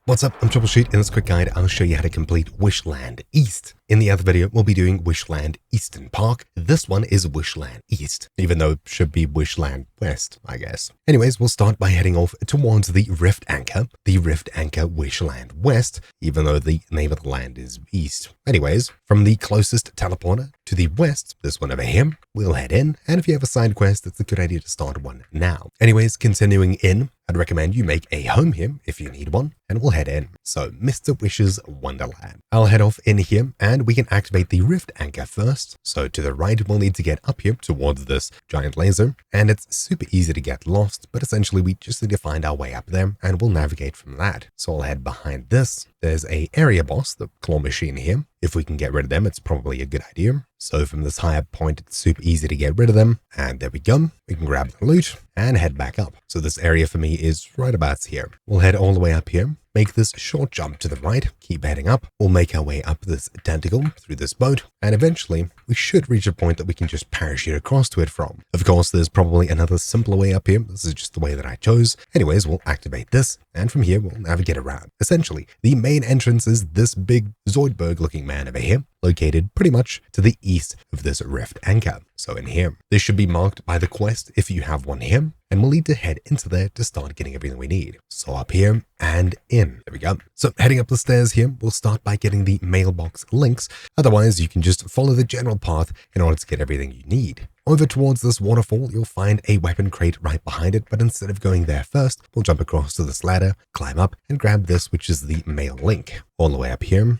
What's up? I'm Troubleshoot. In this quick guide, I'll show you how to complete Wishland East. In the other video, we'll be doing Wishland Eastern Park. This one is Wishland East, even though it should be Wishland West, I guess. Anyways, we'll start by heading off towards the Rift Anchor Wishland West, even though the name of the land is East. Anyways, from the closest teleporter to the west, this one over here, we'll head in, and if you have a side quest, it's a good idea to start one now. Anyways, continuing in, I'd recommend you make a home here if you need one, and we'll head in. So, Mr. Wish's Wonderland. I'll head off in here, and we can activate the Rift Anchor first. So, to the right, we'll need to get up here towards this giant laser, and it's super easy to get lost, but essentially we just need to find our way up there, and we'll navigate from that. So, I'll head behind this. There's a area boss, the claw machine here. If we can get rid of them, it's probably a good idea. So from this higher point, it's super easy to get rid of them. And there we go. We can grab the loot and head back up. So this area for me is right about here. We'll head all the way up here. Make this short jump to the right, keep heading up. We'll make our way up this tentacle through this boat, and eventually we should reach a point that we can just parachute across to it from. Of course, there's probably another simpler way up here. This is just the way that I chose. Anyways, we'll activate this, and from here we'll navigate around. Essentially, the main entrance is this big Zoidberg looking man over here, located pretty much to the east of this Rift Anchor. So in here, this should be marked by the quest if you have one here, and we'll need to head into there to start getting everything we need. So up here and in. There we go. So heading up the stairs here, we'll start by getting the Mailbox Links. Otherwise, you can just follow the general path in order to get everything you need. Over towards this waterfall, you'll find a weapon crate right behind it, but instead of going there first, we'll jump across to this ladder, climb up, and grab this, which is the Mail Link. All the way up here,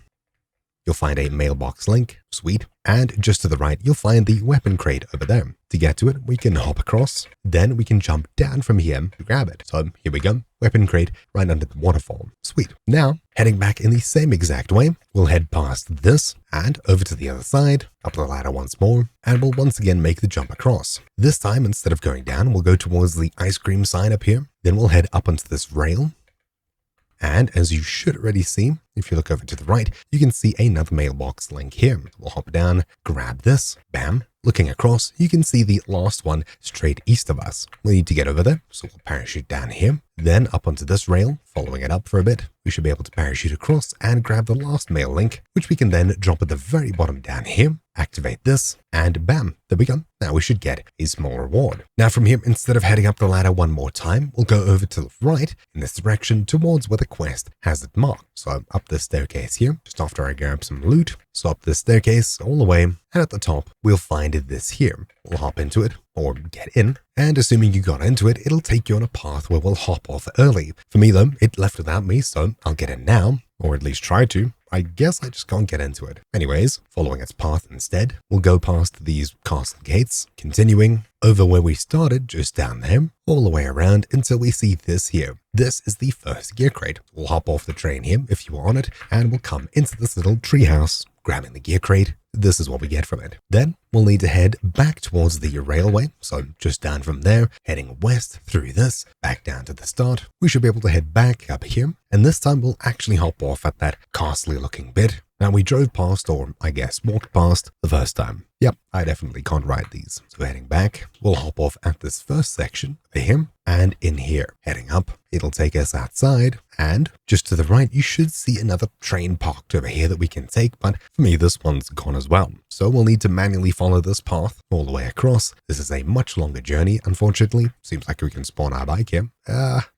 you'll find a Mailbox Link. Sweet. And just to the right, you'll find the weapon crate over there. To get to it, we can hop across. Then we can jump down from here to grab it. So here we go. Weapon crate right under the waterfall. Sweet. Now, heading back in the same exact way, we'll head past this and over to the other side, up the ladder once more, and we'll once again make the jump across. This time, instead of going down, we'll go towards the ice cream sign up here. Then we'll head up onto this rail. And as you should already see, if you look over to the right, you can see another Mailbox Link here. We'll hop down, grab this, bam. Looking across, you can see the last one straight east of us. We need to get over there, so we'll parachute down here. Then up onto this rail, following it up for a bit, we should be able to parachute across and grab the last mail link, which we can then drop at the very bottom down here, activate this, and bam, there we go. Now we should get a small reward. Now from here, instead of heading up the ladder one more time, we'll go over to the right in this direction towards where the quest has it marked. So up this staircase here, just after I grab some loot. So up this staircase all the way, and at the top, we'll find this here. We'll hop into it, or get in, and assuming you got into it, it'll take you on a path where we'll hop off early. For me though, it left without me, so I'll get in now, or at least try to. I guess I just can't get into it. Anyways, following its path instead, we'll go past these castle gates, continuing over where we started, just down there, all the way around until we see this here. This is the first gear crate. We'll hop off the train here if you are on it, and we'll come into this little treehouse, grabbing the gear crate. This is what we get from it. Then we'll need to head back towards the railway. So just down from there, heading west through this, back down to the start. We should be able to head back up here. And this time we'll actually hop off at that castle looking bit. Now we drove past, or I guess walked past the first time. Yep, I definitely can't ride these. So heading back, we'll hop off at this first section over here and in here. Heading up, it'll take us outside, and just to the right, you should see another train parked over here that we can take, but for me, this one's gone as well. So we'll need to manually follow this path all the way across. This is a much longer journey, unfortunately. Seems like we can spawn our bike here.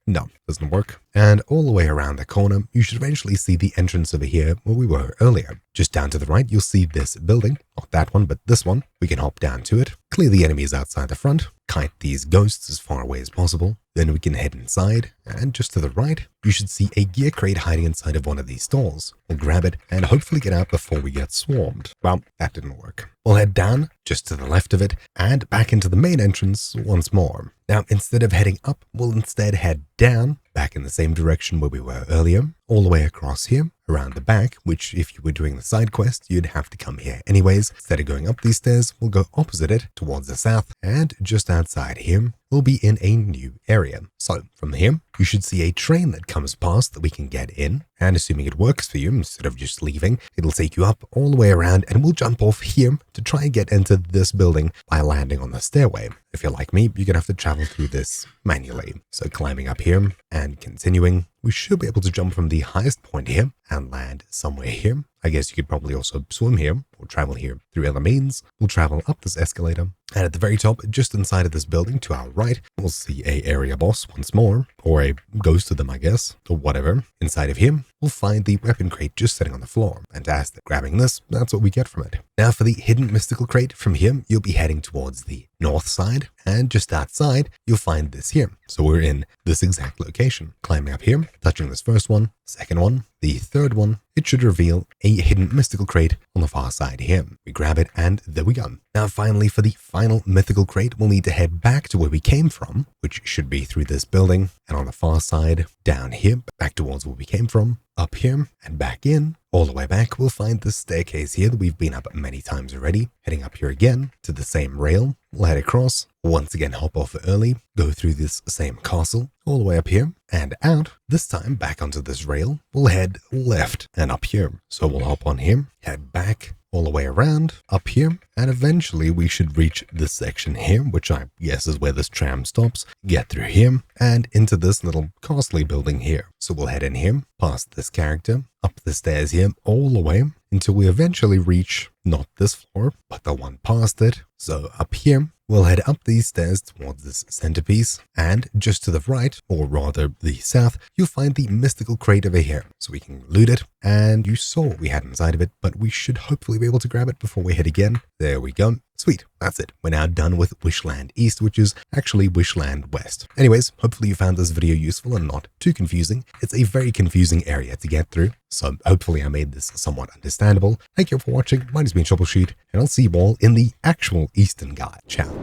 No, doesn't work. And all the way around the corner, you should eventually see the entrance over here where we were earlier. Just down to the right, you'll see this building. Not that one, but this one. We can hop down to it, clear the enemies outside the front, kite these ghosts as far away as possible. Then we can head inside, and just to the right, you should see a gear crate hiding inside of one of these stalls. We'll grab it and hopefully get out before we get swarmed. Well, that didn't work. We'll head down, just to the left of it, and back into the main entrance once more. Now, instead of heading up, we'll instead head down, back in the same direction where we were earlier, all the way across here, around the back, which if you were doing the side quest, you'd have to come here anyways. Instead of going up these stairs, we'll go opposite it, towards the south, and just outside here, we'll be in a new area. So, from here, you should see a train that comes past that we can get in, and assuming it works for you, instead of just leaving, it'll take you up all the way around, and we'll jump off here to try and get into this building by landing on the stairway. If you're like me, you're gonna have to travel through this manually. So climbing up here and continuing, we should be able to jump from the highest point here and land somewhere here. I guess you could probably also swim here or travel here through other means. We'll travel up this escalator, and at the very top, just inside of this building to our right, we'll see a area boss once more, or a ghost of them, I guess, or whatever. Inside of him, we'll find the weapon crate just sitting on the floor. Fantastic. Grabbing this, that's what we get from it. Now for the hidden mystical crate, from here, you'll be heading towards the north side, and just outside, you'll find this here. So we're in this exact location. Climbing up here, touching this first one, second one, the third one, it should reveal a hidden mystical crate on the far side here. We grab it, and there we go. Now finally, for the final mythical crate, we'll need to head back to where we came from, which should be through this building, and on the far side, down here, back towards where we came from, up here, and back in. All the way back, we'll find this staircase here that we've been up many times already. Heading up here again to the same rail, we'll head across, once again hop off early, go through this same castle, all the way up here, and out. This time, back onto this rail, we'll head left and up here. So we'll hop on here, head back, all the way around, up here, and eventually we should reach this section here, which I guess is where this tram stops, get through here, and into this little costly building here. So we'll head in here, past this character, up the stairs here, all the way, until we eventually reach not this floor, but the one past it. So up here, we'll head up these stairs towards this centerpiece, and just to the right, or rather the south, you'll find the mystical crate over here. So we can loot it, and you saw what we had inside of it, but we should hopefully be able to grab it before we head again. There we go. Sweet, that's it. We're now done with Wishland East, which is actually Wishland West. Anyways, hopefully you found this video useful and not too confusing. It's a very confusing area to get through, so hopefully I made this somewhat understandable. Thank you for watching. My name has been Troubleshoot, and I'll see you all in the actual Eastern Guide. Ciao.